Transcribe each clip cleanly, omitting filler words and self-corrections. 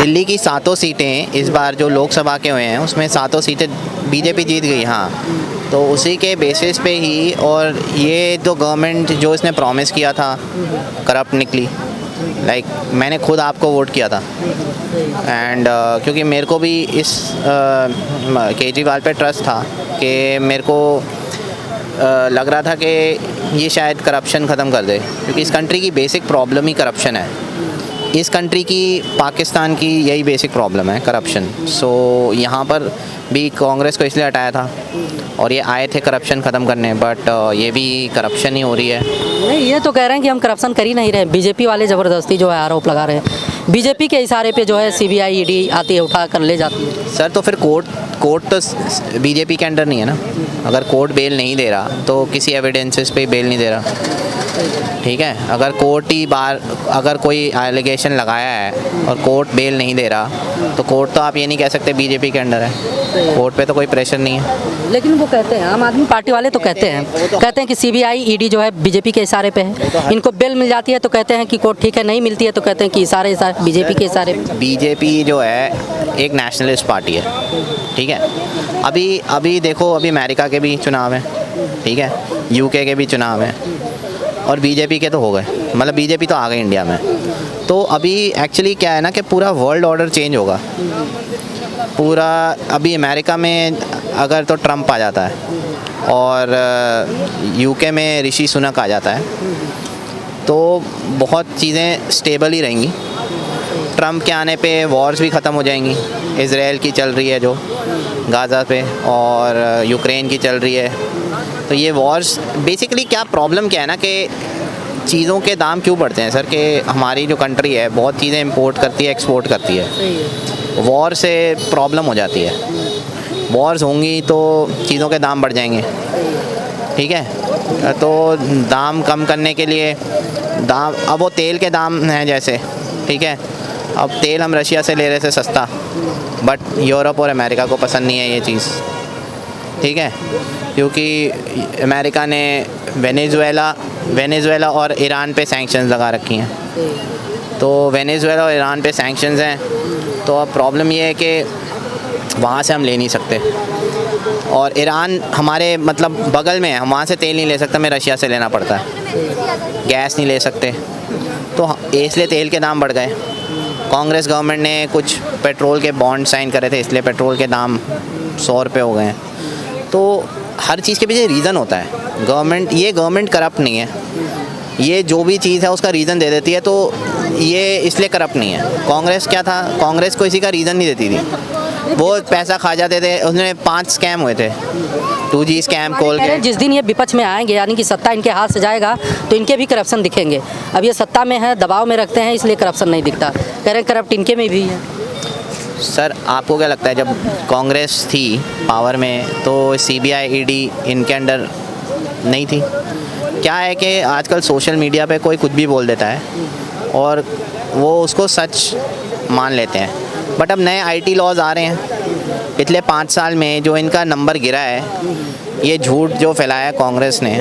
दिल्ली की 7 सीटें इस बार जो लोकसभा के हुए हैं उसमें 7 सीटें बीजेपी जीत गई। हाँ, तो उसी के बेसिस पे ही, और ये तो गवर्नमेंट जो इसने प्रॉमिस किया था करप्ट निकली। लाइक मैंने खुद आपको वोट किया था एंड क्योंकि मेरे को भी इस केजरीवाल पे ट्रस्ट था कि मेरे को लग रहा था कि ये शायद करप्शन ख़त्म कर दे, क्योंकि इस कंट्री की बेसिक प्रॉब्लम ही करप्शन है। इस कंट्री की, पाकिस्तान की यही बेसिक प्रॉब्लम है, करप्शन। सो यहाँ पर भी कांग्रेस को इसलिए हटाया था और ये आए थे करप्शन ख़त्म करने, बट ये भी करप्शन ही हो रही है। नहीं, ये तो कह रहे हैं कि हम करप्शन कर ही नहीं रहे। बीजेपी वाले ज़बरदस्ती जो है आरोप लगा रहे हैं। बीजेपी के इशारे पे जो है सीबीआई ईडी आती है, उठा कर ले जाती है। सर तो फिर कोर्ट तो बीजेपी के अंडर नहीं है ना। अगर कोर्ट बेल नहीं दे रहा तो किसी एविडेंसेस पे बेल नहीं दे रहा, ठीक है। अगर कोर्ट ही अगर कोई एलिगेशन लगाया है और कोर्ट बेल नहीं दे रहा तो कोर्ट तो आप ये नहीं कह सकते बीजेपी के अंडर है। कोर्ट पे तो कोई प्रेशर नहीं है। लेकिन वो कहते हैं, आम आदमी पार्टी वाले तो कहते हैं कि सीबीआई ईडी जो है बीजेपी के इशारे पे है। इनको बेल मिल जाती है तो कहते हैं कि कोर्ट ठीक है, नहीं मिलती है तो कहते हैं कि इशारे बीजेपी के इशारे पे। बीजेपी जो है एक नेशनलिस्ट पार्टी है, ठीक है। अभी देखो, अभी अमेरिका के भी चुनाव हैं, ठीक है, यूके के भी चुनाव हैं, और बीजेपी के तो हो गए, मतलब बीजेपी तो आ गई इंडिया में। तो अभी एक्चुअली क्या है ना कि पूरा वर्ल्ड ऑर्डर चेंज होगा पूरा। अभी अमेरिका में अगर तो ट्रम्प आ जाता है और यूके में ऋषि सुनक आ जाता है तो बहुत चीज़ें स्टेबल ही रहेंगी। ट्रम्प के आने पे वॉर्स भी ख़त्म हो जाएंगी। इज़राइल की चल रही है जो गाज़ा पे, और यूक्रेन की चल रही है। तो ये वॉर्स बेसिकली क्या प्रॉब्लम क्या है ना कि चीज़ों के दाम क्यों बढ़ते हैं सर, कि हमारी जो कंट्री है बहुत चीज़ें इंपोर्ट करती है, एक्सपोर्ट करती है। वॉर से प्रॉब्लम हो जाती है। वॉर्स होंगी तो चीज़ों के दाम बढ़ जाएंगे, ठीक है। तो दाम कम करने के लिए अब वो तेल के दाम हैं जैसे, ठीक है। अब तेल हम रशिया से ले रहे थे सस्ता, बट यूरोप और अमेरिका को पसंद नहीं है ये चीज़, ठीक है, क्योंकि अमेरिका ने वेनेजुएला और ईरान पे सैंक्शंस लगा रखी हैं। तो वेनेजुएला और ईरान पे सैंक्शंस हैं, तो अब प्रॉब्लम ये है कि वहाँ से हम ले नहीं सकते, और ईरान हमारे मतलब बगल में है, हम वहाँ से तेल नहीं ले सकते, हमें रशिया से लेना पड़ता है। गैस नहीं ले सकते, तो इसलिए तेल के दाम बढ़ गए। कांग्रेस गवर्नमेंट ने कुछ पेट्रोल के बॉन्ड साइन करे थे, इसलिए पेट्रोल के दाम 100 रुपये हो गए हैं। तो हर चीज़ के पीछे रीज़न होता है। गवर्नमेंट करप्ट नहीं है, ये जो भी चीज़ है उसका रीज़न दे देती है, तो ये इसलिए करप्ट नहीं है। कांग्रेस क्या था, कांग्रेस को इसी का रीज़न नहीं देती थी, वो पैसा खा जाते थे। उसने 5 स्कैम हुए थे, 2G स्कैम, कोलगेट। जिस दिन ये विपक्ष में आएंगे, यानी कि सत्ता इनके हाथ से जाएगा, तो इनके भी करप्शन दिखेंगे। अब ये सत्ता में है, दबाव में रखते हैं, इसलिए करप्शन नहीं दिखता। कह रहे हैं करप्ट इनके में भी है। सर आपको क्या लगता है, जब कांग्रेस थी पावर में तो सीबीआई ईडी इनके अंडर नहीं थी? क्या है कि आजकल सोशल मीडिया पे कोई कुछ भी बोल देता है और वो उसको सच मान लेते हैं। बट अब नए आईटी लॉज आ रहे हैं, पिछले 5 साल में जो इनका नंबर गिरा है, ये झूठ जो फैलाया है कांग्रेस ने,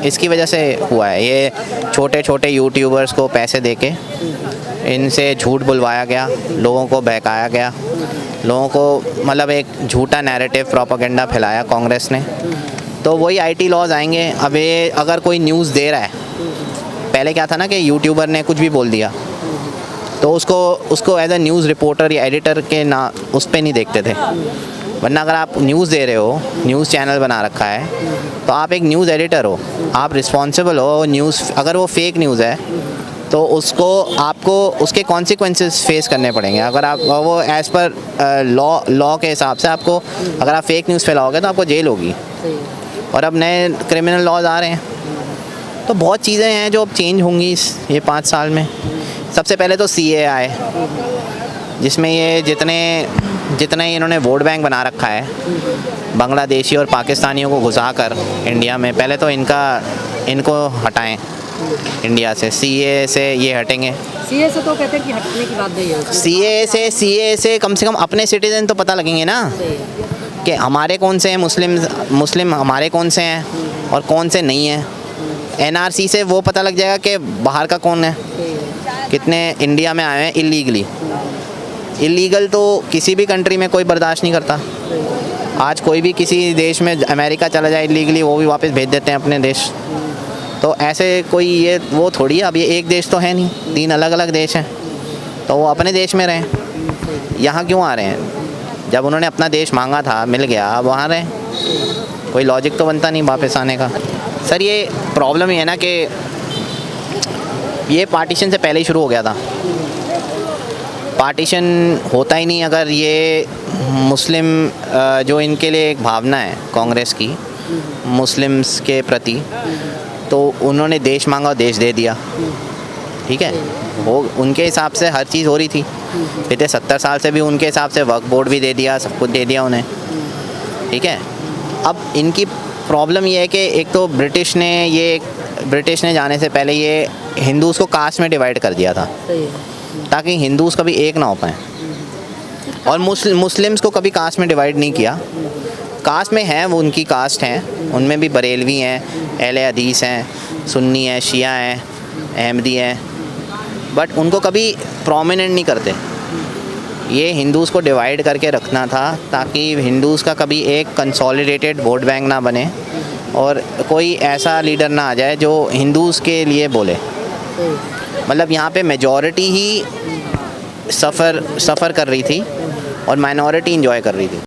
इसकी वजह से हुआ है। ये छोटे छोटे यूट्यूबर्स को पैसे देके इनसे झूठ बुलवाया गया, लोगों को बहकाया गया, लोगों को मतलब एक झूठा नैरेटिव, प्रोपेगेंडा फैलाया कांग्रेस ने। तो वही आईटी लॉज आएंगे। अब ये अगर कोई न्यूज़ दे रहा है, पहले क्या था ना कि यूट्यूबर ने कुछ भी बोल दिया तो उसको एज अ न्यूज़ रिपोर्टर या एडिटर के ना उस पर नहीं देखते थे। वरना अगर आप न्यूज़ दे रहे हो, न्यूज़ चैनल बना रखा है, तो आप एक न्यूज़ एडिटर हो, आप रिस्पॉन्सिबल हो। न्यूज़ अगर वो फेक न्यूज़ है तो आपको उसके कॉन्सिक्वेंसेस फेस करने पड़ेंगे। अगर आप वो एज़ पर लॉ के हिसाब से आपको, अगर आप फेक न्यूज़ फैलाओगे तो आपको जेल होगी। और अब नए क्रिमिनल लॉज आ रहे हैं, तो बहुत चीज़ें हैं जो अब चेंज होंगी ये 5 साल में। सबसे पहले तो CAA आए, जिसमें ये जितने इन्होंने वोट बैंक बना रखा है बांग्लादेशी और पाकिस्तानियों को घुसाकर इंडिया में। पहले तो इनको हटाएं इंडिया से। CAA से ये हटेंगे। CAA से तो कहते हैं कि हटने की बात नहीं है। CAA से कम से कम अपने सिटीजन तो पता लगेंगे ना कि हमारे कौन से हैं मुस्लिम हमारे कौन से हैं और कौन से नहीं हैं। NRC से वो पता लग जाएगा कि बाहर का कौन है, कितने इंडिया में आए हैं इलीगली। इलीगल तो किसी भी कंट्री में कोई बर्दाश्त नहीं करता। आज कोई भी किसी देश में अमेरिका चला जाए इलीगली, वो भी वापस भेज देते हैं अपने देश। तो ऐसे कोई ये वो थोड़ी है, अब ये एक देश तो है नहीं, 3 अलग अलग देश हैं, तो वो अपने देश में रहें। यहाँ क्यों आ रहे हैं? जब उन्होंने अपना देश मांगा था, मिल गया, अब वहाँ रहें। कोई लॉजिक तो बनता नहीं वापस आने का। सर ये प्रॉब्लम ये है ना कि ये पार्टीशन से पहले ही शुरू हो गया था। पार्टीशन होता ही नहीं अगर ये मुस्लिम जो इनके लिए एक भावना है कांग्रेस की मुस्लिम्स के प्रति, तो उन्होंने देश मांगा और देश दे दिया। ठीक है, वो उनके हिसाब से हर चीज़ हो रही थी। पिछले 70 साल से भी उनके हिसाब से वक्फ बोर्ड भी दे दिया, सब कुछ दे दिया उन्हें। ठीक है, अब इनकी प्रॉब्लम ये है कि एक तो ब्रिटिश ने जाने से पहले ये हिंदूज़ को कास्ट में डिवाइड कर दिया था, ताकि हिंदूज़ कभी एक ना हो पाए। और मुस्लिम्स को कभी कास्ट में डिवाइड नहीं किया। कास्ट में हैं, वो उनकी कास्ट हैं, उनमें भी बरेलवी हैं, अहले हदीस हैं, सुन्नी हैं, शिया हैं, अहमदी हैं, बट उनको कभी प्रोमिनेंट नहीं करते। ये हिंदूज़ को डिवाइड करके रखना था ताकि हिंदूज़ का कभी एक कंसोलिडेटेड वोट बैंक ना बने और कोई ऐसा लीडर ना आ जाए जो हिंदूज़ के लिए बोले। मतलब यहाँ पे मेजॉरिटी ही सफ़र कर रही थी और माइनॉरिटी इंजॉय कर रही थी।